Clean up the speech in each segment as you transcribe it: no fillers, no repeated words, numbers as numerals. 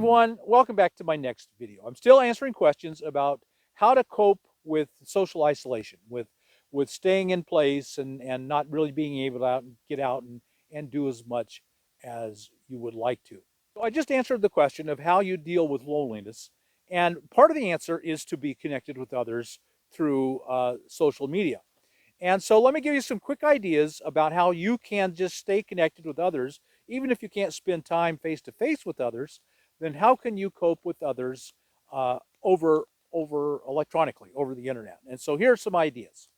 everyone, welcome back to my next video. I'm still answering questions about how to cope with social isolation, with staying in place and not really being able to get out and do as much as you would like to. So I just answered the question of how you deal with loneliness, and part of the answer is to be connected with others through social media. And so let me give you some quick ideas about how you can just stay connected with others, even if you can't spend time face to face with others. Then how can you cope with others over electronically, over the internet? And so here are some ideas.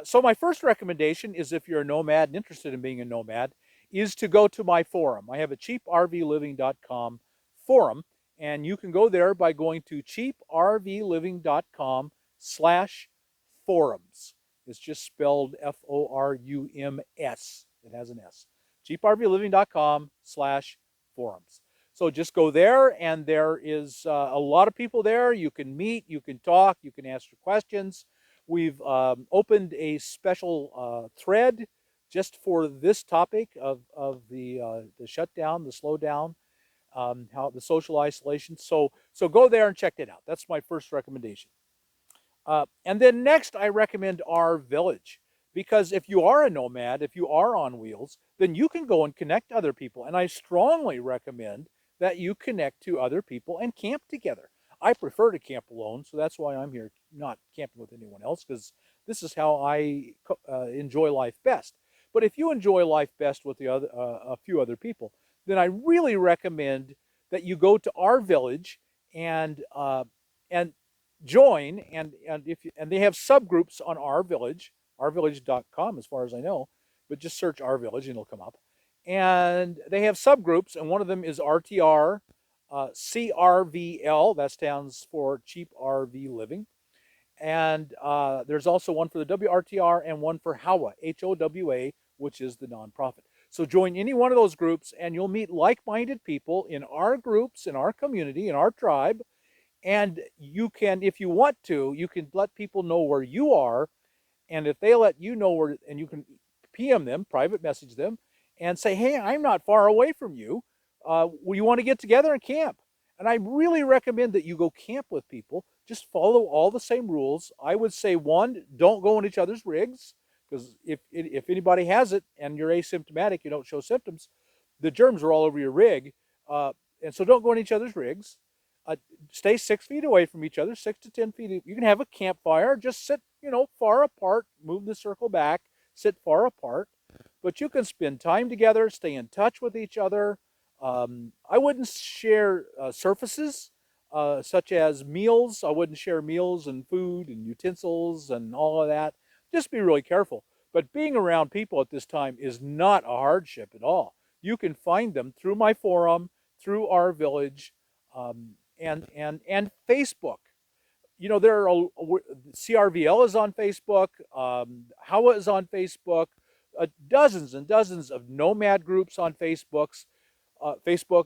So my first recommendation is, if you're a nomad and interested in being a nomad, is to go to my forum. I have a cheaprvliving.com forum, and you can go there by going to cheaprvliving.com/forums. It's just spelled Forums. It has an S. cheaprvliving.com/forums. So just go there, and there is a lot of people there. You can meet, you can talk, you can ask your questions. We've opened a special thread just for this topic of the shutdown, the slowdown, how the social isolation. So go there and check it out. That's my first recommendation. And then next, I recommend Our Village, because if you are a nomad, if you are on wheels, then you can go and connect other people. And I strongly recommend that you connect to other people and camp together. I prefer to camp alone, so that's why I'm here, not camping with anyone else, because this is how I enjoy life best. But if you enjoy life best with a few other people, then I really recommend that you go to Our Village and join, and they have subgroups on Our Village, ourvillage.com as far as I know, but just search Our Village and it'll come up. And they have subgroups, and one of them is RTR CRVL. That stands for Cheap RV Living. And there's also one for the WRTR and one for HOWA, HOWA, which is the nonprofit. So join any one of those groups, and you'll meet like-minded people in our groups, in our community, in our tribe. And you can, if you want to, you can let people know where you are. And if they let you know where, and you can PM them, private message them, and say, hey, I'm not far away from you. You want to get together and camp? And I really recommend that you go camp with people. Just follow all the same rules. I would say, one, don't go in each other's rigs, because if anybody has it and you're asymptomatic, you don't show symptoms, the germs are all over your rig. And so don't go in each other's rigs. Stay 6 feet away from each other, 6 to 10 feet. You can have a campfire. Just sit, far apart. Move the circle back. Sit far apart. But you can spend time together. Stay in touch with each other. I wouldn't share surfaces such as meals. I wouldn't share meals and food and utensils and all of that. Just be really careful. But being around people at this time is not a hardship at all. You can find them through my forum, through Our Village, and Facebook. There are CRVL is on Facebook, HOWA is on Facebook, dozens and dozens of nomad groups on Facebook.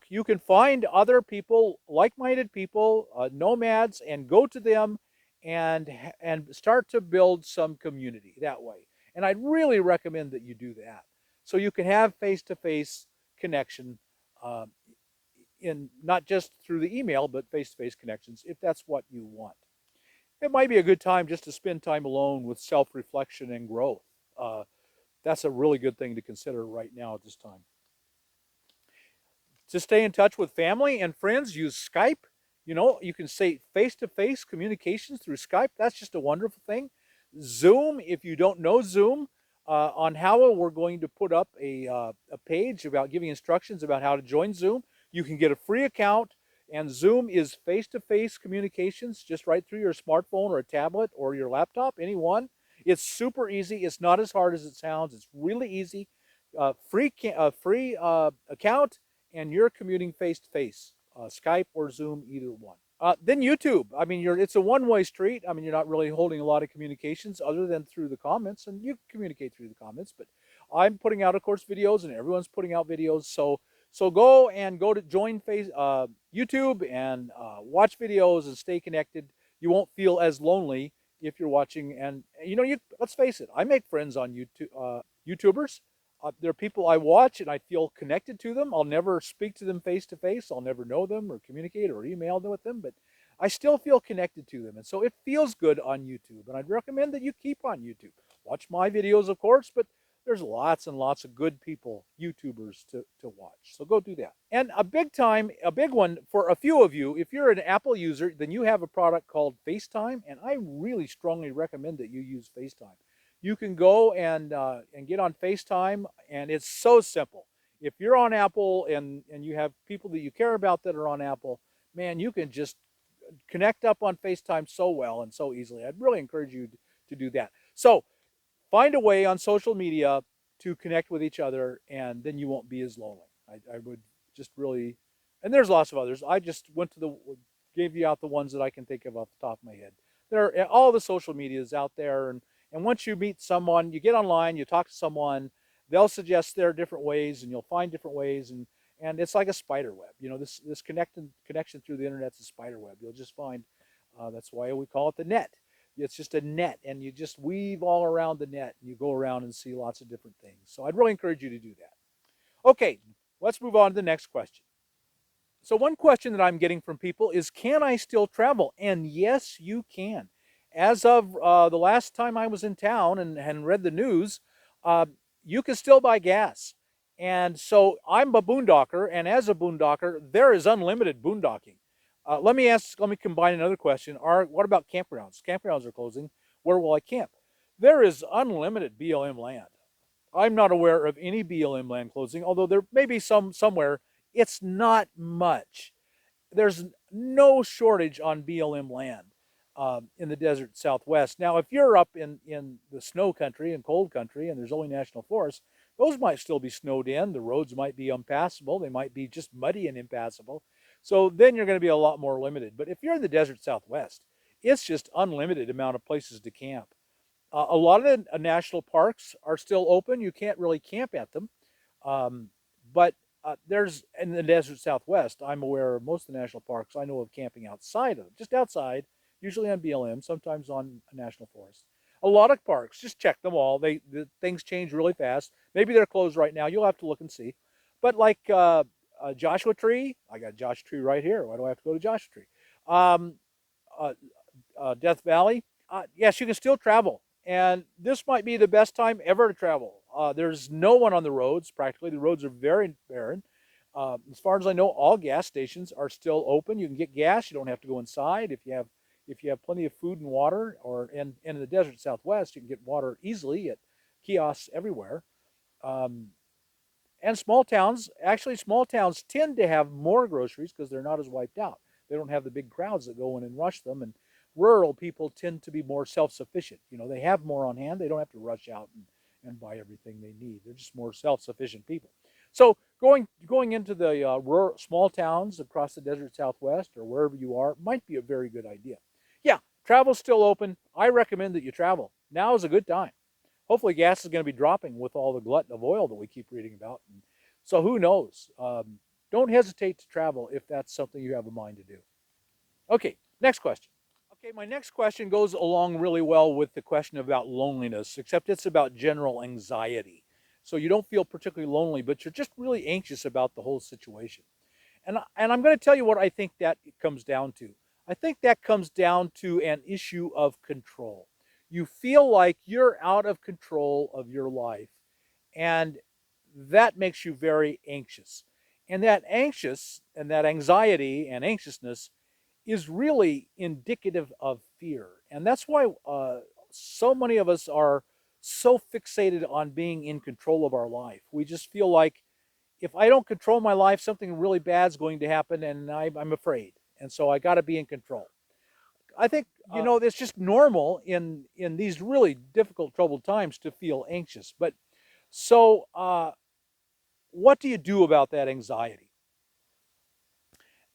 You can find other people, like-minded people, nomads, and go to them and start to build some community that way. And I'd really recommend that you do that, so you can have face-to-face connection, in not just through the email, but face-to-face connections, if that's what you want. It might be a good time just to spend time alone with self-reflection and growth. That's a really good thing to consider right now at this time. To stay in touch with family and friends, use Skype. You can say face-to-face communications through Skype. That's just a wonderful thing. Zoom, if you don't know Zoom, on HOWA, we're going to put up a page about giving instructions about how to join Zoom. You can get a free account, and Zoom is face-to-face communications just right through your smartphone or a tablet or your laptop, any one. It's super easy. It's not as hard as it sounds. It's really easy. Free account, and you're commuting face-to-face, Skype or Zoom, either one. Then YouTube. I mean, it's a one-way street. I mean, you're not really holding a lot of communications other than through the comments, and you communicate through the comments. But I'm putting out, of course, videos, and everyone's putting out videos. So go to join YouTube and watch videos and stay connected. You won't feel as lonely if you're watching. And let's face it, I make friends on YouTube, YouTubers. They're people I watch and I feel connected to them. I'll never speak to them face to face. I'll never know them or communicate or email with them, but I still feel connected to them. And so it feels good on YouTube. And I'd recommend that you keep on YouTube. Watch my videos, of course, but there's lots and lots of good people, YouTubers to watch. So go do that. And a big one for a few of you, if you're an Apple user, then you have a product called FaceTime. And I really strongly recommend that you use FaceTime. You can go and get on FaceTime, and it's so simple. If you're on Apple and you have people that you care about that are on Apple, man, you can just connect up on FaceTime so well and so easily. I'd really encourage you to do that. So find a way on social media to connect with each other, and then you won't be as lonely. I would just really, and there's lots of others. I just gave you out the ones that I can think of off the top of my head. There are all the social medias out there, and once you meet someone, you get online, you talk to someone, they'll suggest there are different ways, and you'll find different ways, and it's like a spider web. You know, this connection through the internet's a spider web. You'll just find, that's why we call it the net. It's just a net, and you just weave all around the net, and you go around and see lots of different things. So I'd really encourage you to do that. Okay, let's move on to the next question. So one question that I'm getting from people is, can I still travel? And yes, you can. As of the last time I was in town and read the news, uh, you can still buy gas. And so I'm a boondocker, and as a boondocker, there is unlimited boondocking. Let me combine another question. What about campgrounds? Campgrounds are closing. Where will I camp? There is unlimited BLM land. I'm not aware of any BLM land closing, although there may be some somewhere. It's not much. There's no shortage on BLM land in the desert Southwest. Now, if you're up in the snow country and cold country and there's only national forests, those might still be snowed in. The roads might be impassable. They might be just muddy and impassable. So then you're going to be a lot more limited. But if you're in the desert Southwest, it's just unlimited amount of places to camp. A lot of the national parks are still open. You can't really camp at them. But there's, in the desert Southwest, I'm aware of most of the national parks. I know of camping outside of them, just outside, usually on BLM, sometimes on a national forest. A lot of parks, just check them all. The things change really fast. Maybe they're closed right now. You'll have to look and see. But like Joshua Tree, I got Joshua Tree right here. Why do I have to go to Joshua Tree? Um, uh, Death Valley, yes, you can still travel. And this might be the best time ever to travel. There's no one on the roads, practically. The roads are very barren. As far as I know, all gas stations are still open. You can get gas. You don't have to go inside. If you have plenty of food and water, and in the desert Southwest, you can get water easily at kiosks everywhere. Um, and small towns tend to have more groceries because they're not as wiped out. They don't have the big crowds that go in and rush them. And rural people tend to be more self-sufficient. You know, they have more on hand. They don't have to rush out and buy everything they need. They're just more self-sufficient people. So going into the rural, small towns across the desert Southwest or wherever you are might be a very good idea. Yeah, travel's still open. I recommend that you travel. Now is a good time. Hopefully gas is going to be dropping with all the glut of oil that we keep reading about. And so who knows? Don't hesitate to travel if that's something you have a mind to do. Okay, next question. Okay, my next question goes along really well with the question about loneliness, except it's about general anxiety. So you don't feel particularly lonely, but you're just really anxious about the whole situation. And I'm going to tell you what I think that comes down to. I think that comes down to an issue of control. You feel like you're out of control of your life, and that makes you very anxious. And that anxiety and anxiousness is really indicative of fear. And that's why so many of us are so fixated on being in control of our life. We just feel like if I don't control my life, something really bad is going to happen, and I'm afraid. And so I got to be in control. I think, it's just normal in these really difficult, troubled times to feel anxious. But so, what do you do about that anxiety?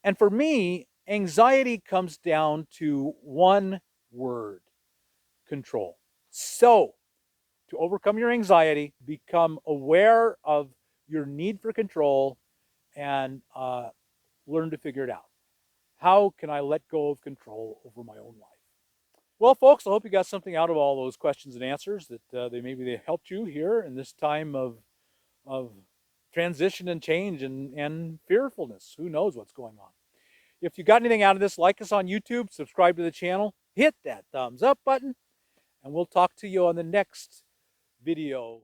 And for me, anxiety comes down to one word: control. So, to overcome your anxiety, become aware of your need for control and learn to figure it out. How can I let go of control over my own life? Well, folks, I hope you got something out of all those questions and answers, that maybe they helped you here in this time of of transition and change and fearfulness. Who knows what's going on? If you got anything out of this, like us on YouTube, subscribe to the channel, hit that thumbs up button, and we'll talk to you on the next video.